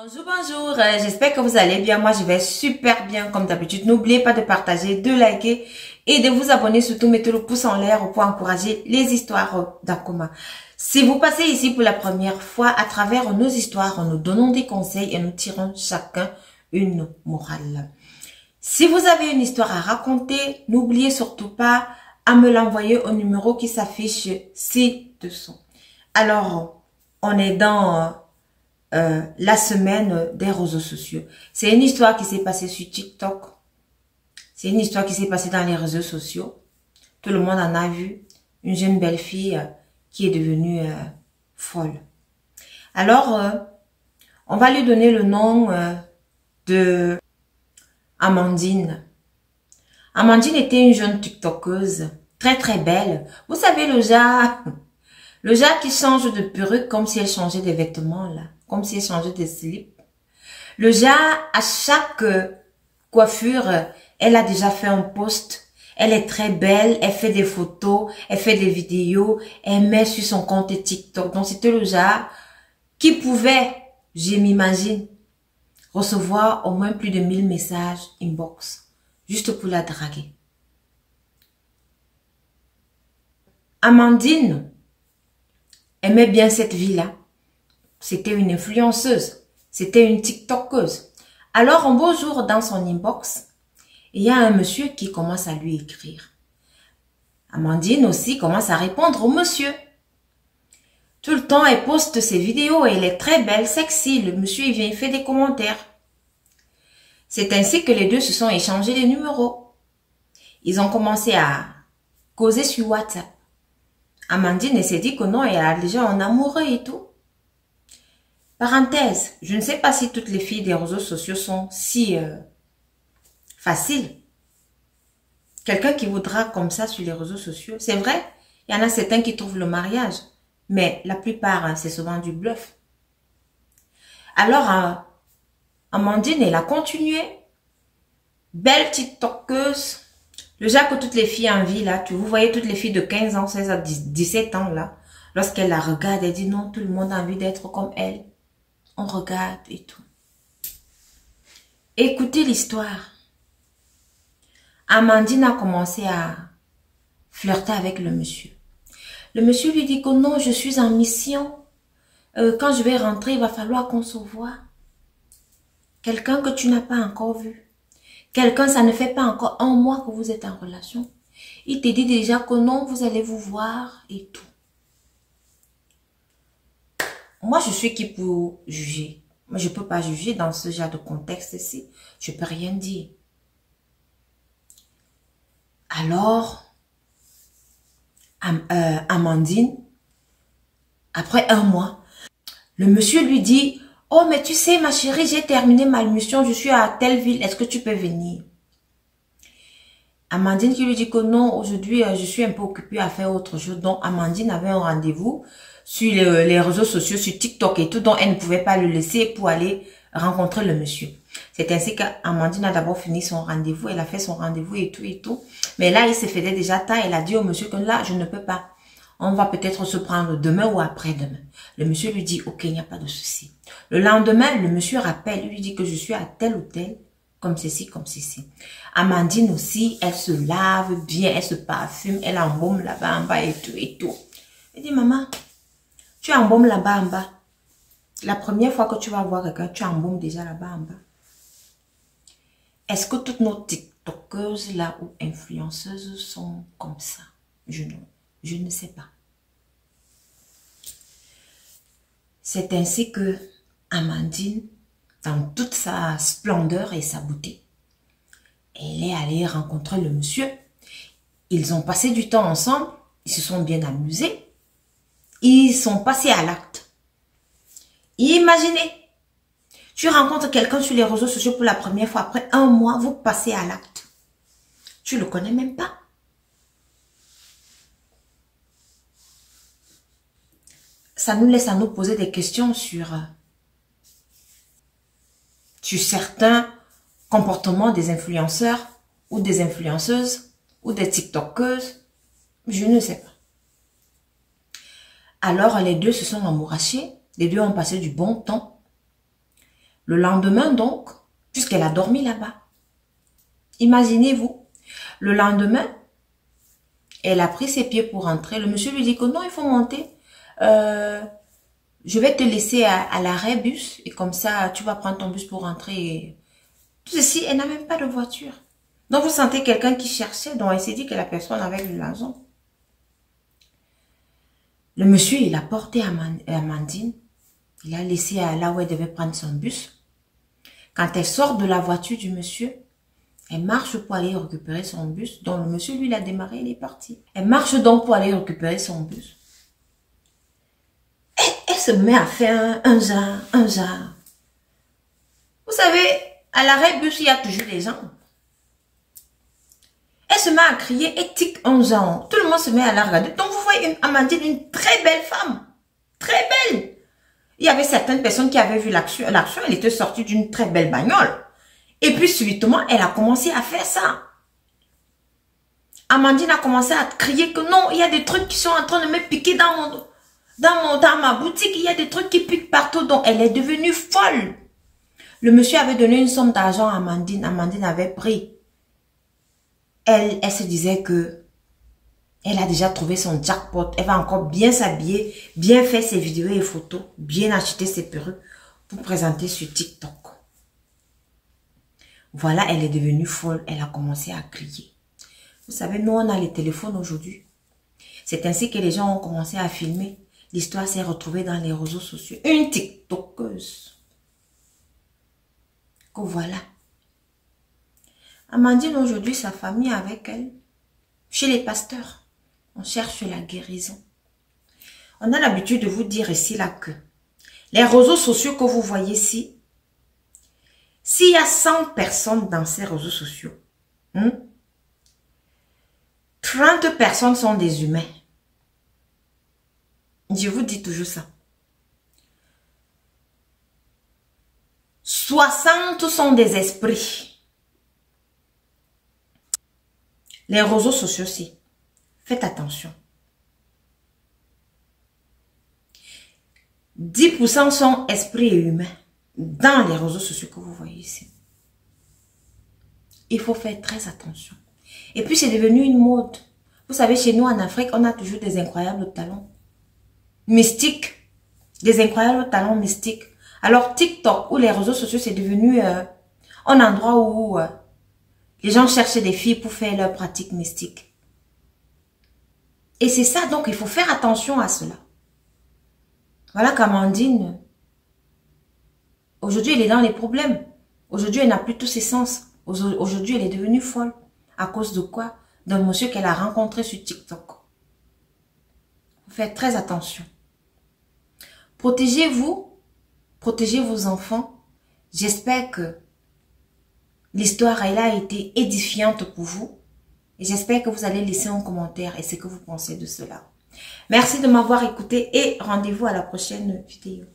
Bonjour, bonjour, j'espère que vous allez bien. Moi, je vais super bien comme d'habitude. N'oubliez pas de partager, de liker et de vous abonner. Surtout, mettez le pouce en l'air pour encourager les histoires d'Akoma. Si vous passez ici pour la première fois, à travers nos histoires, nous donnons des conseils et nous tirons chacun une morale. Si vous avez une histoire à raconter, n'oubliez surtout pas à me l'envoyer au numéro qui s'affiche ci-dessous. Alors, on est dans la semaine des réseaux sociaux. C'est une histoire qui s'est passée sur TikTok. C'est une histoire qui s'est passée dans les réseaux sociaux. Tout le monde en a vu. Une jeune belle fille qui est devenue folle. Alors, on va lui donner le nom de Amandine. Amandine était une jeune TikTokeuse très très belle. Vous savez le genre qui change de perruque comme si elle changeait de vêtements là. Comme si elle changeait de slip. Le genre, à chaque coiffure, elle a déjà fait un post. Elle est très belle, elle fait des photos, elle fait des vidéos, elle met sur son compte TikTok. Donc c'était le genre qui pouvait, je m'imagine, recevoir au moins plus de 1000 messages inbox. Juste pour la draguer. Amandine aimait bien cette vie-là. C'était une influenceuse. C'était une TikTokeuse. Alors, un beau jour, dans son inbox, il y a un monsieur qui commence à lui écrire. Amandine aussi commence à répondre au monsieur. Tout le temps, elle poste ses vidéos et elle est très belle, sexy. Le monsieur, il vient, il fait des commentaires. C'est ainsi que les deux se sont échangés les numéros. Ils ont commencé à causer sur WhatsApp. Amandine s'est dit que non, elle a déjà un amoureux et tout. Parenthèse, je ne sais pas si toutes les filles des réseaux sociaux sont si faciles. Quelqu'un qui voudra comme ça sur les réseaux sociaux, c'est vrai, il y en a certains qui trouvent le mariage, mais la plupart, c'est souvent du bluff. Alors, Amandine, elle a continué. Belle TikTokeuse. Le genre que toutes les filles envient là, vous voyez toutes les filles de 15 ans, 16 ans, 17 ans là, lorsqu'elle la regarde, elle dit non, tout le monde a envie d'être comme elle. On regarde et tout. Écoutez l'histoire. Amandine a commencé à flirter avec le monsieur. Le monsieur lui dit que non, je suis en mission. Quand je vais rentrer, il va falloir qu'on se voit. Quelqu'un que tu n'as pas encore vu. Quelqu'un, ça ne fait pas encore un mois que vous êtes en relation. Il te dit déjà que non, vous allez vous voir et tout. Moi, je suis qui pour juger? Mais je ne peux pas juger dans ce genre de contexte-ci. Je ne peux rien dire. Alors, Amandine, après un mois, le monsieur lui dit, « Oh, mais tu sais, ma chérie, j'ai terminé ma mission, je suis à telle ville, est-ce que tu peux venir ?» Amandine qui lui dit que non, aujourd'hui, je suis un peu occupée à faire autre chose. Donc, Amandine avait un rendez-vous sur les réseaux sociaux, sur TikTok et tout, donc elle ne pouvait pas le laisser pour aller rencontrer le monsieur. C'est ainsi qu'Amandine a d'abord fini son rendez-vous, elle a fait son rendez-vous et tout et tout. Mais là, il se faisait déjà tard, elle a dit au monsieur que là, je ne peux pas. On va peut-être se prendre demain ou après-demain. Le monsieur lui dit, ok, il n'y a pas de souci. Le lendemain, le monsieur rappelle, lui dit que je suis à tel ou tel, comme ceci, comme ceci. Amandine aussi, elle se lave bien, elle se parfume, elle embaume là-bas en bas et tout et tout. Elle dit, maman, tu embaumes là-bas en bas. La première fois que tu vas voir quelqu'un, tu embaumes déjà là-bas en bas. Est-ce que toutes nos TikTokeuses là ou influenceuses sont comme ça? Je ne sais pas. C'est ainsi que Amandine, dans toute sa splendeur et sa beauté, elle est allée rencontrer le monsieur. Ils ont passé du temps ensemble, ils se sont bien amusés. Ils sont passés à l'acte. Imaginez, tu rencontres quelqu'un sur les réseaux sociaux pour la première fois, après un mois, vous passez à l'acte. Tu ne le connais même pas. Ça nous laisse à nous poser des questions sur certains comportements des influenceurs ou des influenceuses ou des TikTokeuses. Je ne sais pas. Alors, les deux se sont amourachés. Les deux ont passé du bon temps. Le lendemain donc, puisqu'elle a dormi là-bas, imaginez-vous, le lendemain, elle a pris ses pieds pour rentrer. Le monsieur lui dit que non, il faut monter. Je vais te laisser à l'arrêt bus et comme ça, tu vas prendre ton bus pour rentrer. Tout ceci, elle n'a même pas de voiture. Donc, vous sentez quelqu'un qui cherchait, donc elle s'est dit que la personne avait eu l'argent. Le monsieur, il a porté Amandine. Il a laissé là où elle devait prendre son bus. Quand elle sort de la voiture du monsieur, elle marche pour aller récupérer son bus. Donc, le monsieur, lui, il a démarré, il est parti. Elle marche donc pour aller récupérer son bus. Elle se met à faire un genre. Vous savez, à l'arrêt bus, il y a toujours des gens. Elle se met à crier et tic un genre. Tout le monde se met à la regarder. Donc, vous voyez Amandine, une très belle femme. Très belle. Il y avait certaines personnes qui avaient vu l'action. L'action, elle était sortie d'une très belle bagnole. Et puis, subitement, elle a commencé à faire ça. Amandine a commencé à crier que non, il y a des trucs qui sont en train de me piquer dans ma boutique. Il y a des trucs qui piquent partout. Donc, elle est devenue folle. Le monsieur avait donné une somme d'argent à Amandine. Amandine avait pris. Elle se disait que elle a déjà trouvé son jackpot. Elle va encore bien s'habiller, bien faire ses vidéos et photos, bien acheter ses perruques pour présenter sur TikTok. Voilà, elle est devenue folle. Elle a commencé à crier. Vous savez, nous, on a les téléphones aujourd'hui. C'est ainsi que les gens ont commencé à filmer. L'histoire s'est retrouvée dans les réseaux sociaux. Une TikTokeuse. Que voilà. Amandine, aujourd'hui, sa famille avec elle, chez les pasteurs, on cherche la guérison. On a l'habitude de vous dire ici là que les réseaux sociaux que vous voyez ici, s'il y a 100 personnes dans ces réseaux sociaux, 30 personnes sont des humains. Je vous dis toujours ça. 60 sont des esprits. Les réseaux sociaux aussi. Faites attention. 10% sont esprits et humains dans les réseaux sociaux que vous voyez ici. Il faut faire très attention. Et puis, c'est devenu une mode. Vous savez, chez nous en Afrique, on a toujours des incroyables talents mystiques. Des incroyables talents mystiques. Alors, TikTok ou les réseaux sociaux, c'est devenu un endroit où les gens cherchent des filles pour faire leurs pratiques mystiques. Et c'est ça, donc il faut faire attention à cela. Voilà qu'Amandine, aujourd'hui, elle est dans les problèmes. Aujourd'hui, elle n'a plus tous ses sens. Aujourd'hui, elle est devenue folle. À cause de quoi? D'un monsieur qu'elle a rencontré sur TikTok. Faites très attention. Protégez-vous. Protégez vos enfants. J'espère que l'histoire, elle a été édifiante pour vous. Et j'espère que vous allez laisser un commentaire et ce que vous pensez de cela. Merci de m'avoir écouté et rendez-vous à la prochaine vidéo.